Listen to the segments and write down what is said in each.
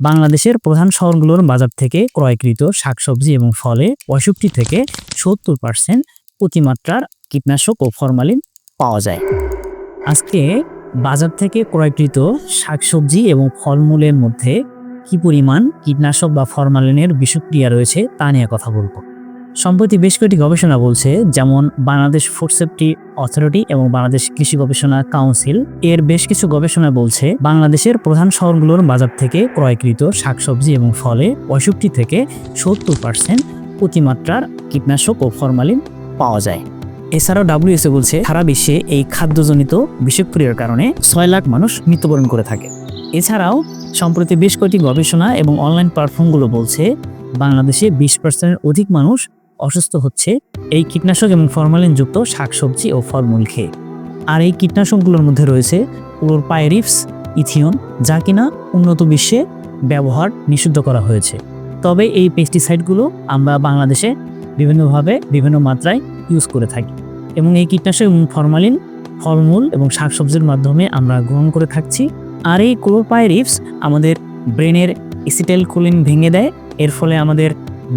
বাংলাদেশের প্রধান শহরগুলোর বাজার থেকে ক্রয়কৃত শাকসবজি এবং ফলে ৬৫ থেকে ৭০% অতিমাত্রার কীটনাশক ও ফরমালিন পাওয়া যায়। আজকে বাজার থেকে ক্রয়কৃত শাকসবজি এবং ফলমূলের মধ্যে কি পরিমাণ কীটনাশক বা ফরমালিনের বিষক্রিয়া রয়েছে তা নিয়ে কথা বলবো। সম্প্রতি বেশ কয়েকটি গবেষণা বলছে, যেমন বাংলাদেশ ফুড সেফটি অথরিটি এবং বাংলাদেশ কৃষি গবেষণা কাউন্সিল এর বেশ কিছু গবেষণা বলছে বাংলাদেশের প্রধান শহরগুলোর বাজার থেকে ক্রয়কৃত শাকসবজি এবং ফলে ৬৫ থেকে ৭০% অতিমাত্রার কীটনাশক ও ফরমালিন পাওয়া যায়। এছাড়াও WHO বলছে সারা বিশ্বে এই খাদ্যজনিত বিষক্রিয়ার কারণে ৬ লাখ মানুষ মৃত্যুবরণ করে থাকে। এছাড়াও সম্প্রতি বেশ কয়েকটি গবেষণা এবং অনলাইন প্ল্যাটফর্মগুলো বলছে বাংলাদেশে 20%-এর অধিক মানুষ অসুস্থ হচ্ছে এই কীটনাশক এবং ফরমালিনযুক্ত শাকসবজি ও ফলমূল খেয়ে। আর এই কীটনাশকগুলোর মধ্যে রয়েছে ক্লোরপাইরিফস, ইথিয়ন, যা কিনা উন্নত বিশ্বে ব্যবহার নিষিদ্ধ করা হয়েছে। তবে এই পেস্টিসাইডগুলো আমরা বাংলাদেশে বিভিন্নভাবে বিভিন্ন মাত্রায় ইউজ করে থাকি এবং এই কীটনাশক এবং ফরমালিন ফলমূল এবং শাকসবজির মাধ্যমে আমরা গ্রহণ করে থাকছি। আর এই ক্লোরপাইরিফস আমাদের ব্রেনের অ্যাসিটাইলকোলিন ভেঙে দেয়, এর ফলে আমাদের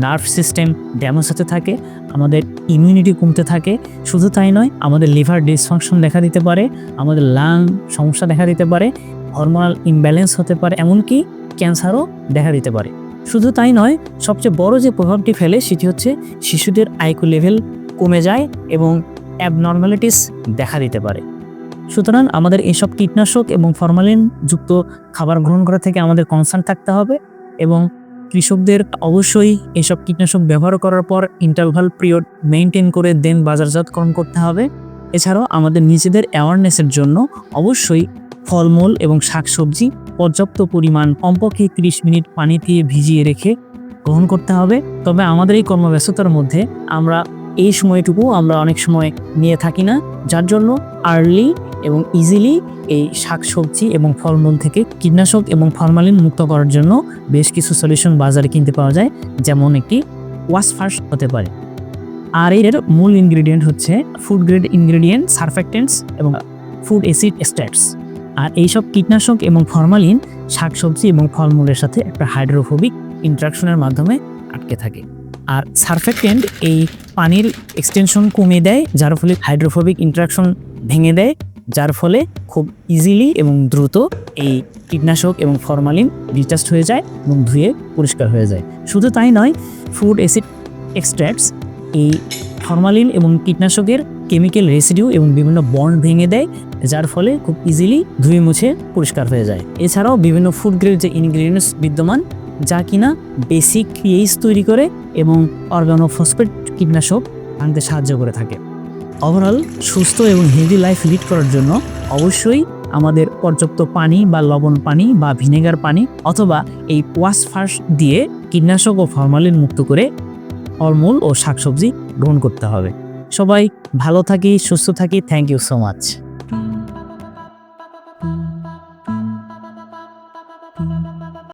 নার্ভ সিস্টেম ড্যামেজ হতে থাকে, আমাদের ইমিউনিটি কমতে থাকে। শুধু তাই নয়, আমাদের লিভার ডিসফাংশন দেখা দিতে পারে, আমাদের লাং সমস্যা দেখা দিতে পারে, হরমোনাল ইমব্যালেন্স হতে পারে, এমনকি ক্যান্সারও দেখা দিতে পারে। শুধু তাই নয়, সবচেয়ে বড় যে প্রভাবটি ফেলে সেটি হচ্ছে শিশুদের আইকিউ লেভেল কমে যায় এবং অ্যাবনর্মালিটিস দেখা দিতে পারে। সুতরাং আমাদের এইসব কীটনাশক এবং ফরমালিন যুক্ত খাবার গ্রহণ করা থেকে আমাদের কনসার্ন থাকতে হবে এবং কৃষকদের অবশ্যই এসব কীটনাশক ব্যবহার করার পর ইন্টারভাল পিরিয়ড মেনটেন করে দেন বাজারজাতকরণ করতে হবে। এছাড়াও আমাদের নিজেদের অ্যাওয়ারনেসের জন্য অবশ্যই ফলমূল এবং শাকসবজি পর্যাপ্ত পরিমাণ কমপক্ষে 30 মিনিট পানি দিয়ে ভিজিয়ে রেখে গ্রহণ করতে হবে। তবে আমাদের এই কর্মব্যস্ততার মধ্যে আমরা এই সময়টুকু আমরা অনেক সময় নিয়ে থাকি না, যার জন্য আর্লি এবং ইজিলি এই শাকসবজি এবং ফলমূল থেকে কীটনাশক এবং ফরমালিন মুক্ত করার জন্য বেশ কিছু সলিউশন বাজারে কিনতে পাওয়া যায়, যেমন একটি ওয়াশ ফার্স্ট হতে পারে। আর এর মূল ইনগ্রিডিয়েন্ট হচ্ছে ফুড গ্রেড ইনগ্রিডিয়েন্ট, সারফেক্টেন্টস এবং ফুড অ্যাসিড এস্টার্টস। আর এইসব কীটনাশক এবং ফরমালিন শাকসবজি এবং ফলমূলের সাথে একটা হাইড্রোফোবিক ইন্টারাকশনের মাধ্যমে আটকে থাকে। আর সারফেক্টেন্ট এই পানির এক্সটেনশন কমিয়ে দেয়, যার ফলে হাইড্রোফোবিক ইন্টারাকশন ভেঙে দেয়, যার ফলে খুব ইজিলি এবং দ্রুত এই কীটনাশক এবং ফরমালিন ডিটাচড হয়ে যায় এবং ধুয়ে পরিষ্কার হয়ে যায়। শুধু তাই নয়, ফুড অ্যাসিড এক্সট্র্যাক্টস এই ফরমালিন এবং কীটনাশকের কেমিক্যাল রেসিডিউ এবং বিভিন্ন বন্ড ভেঙে দেয়, যার ফলে খুব ইজিলি ধুয়ে মুছে পরিষ্কার হয়ে যায়। এছাড়াও বিভিন্ন ফুড গ্রেড যে ইনগ্রিডিয়েন্টস বিদ্যমান, যা কিনা বেসিক পিএইচ তৈরি করে এবং অর্গানোফসফেট কীটনাশক আনতে সাহায্য করে থাকে। ওভারঅল সুস্থ এবং হেলদি লাইফ লিড করার জন্য অবশ্যই আমাদের পর্যাপ্ত পানি বা লবণ পানি বা ভিনেগার পানি অথবা এই ওয়াশ ফার্স্ট দিয়ে কীটনাশক ও ফরমালিন মুক্ত করে ফলমূল ও শাকসবজি গ্রহণ করতে হবে। সবাই ভালো থাকি, সুস্থ থাকি। Thank you so much.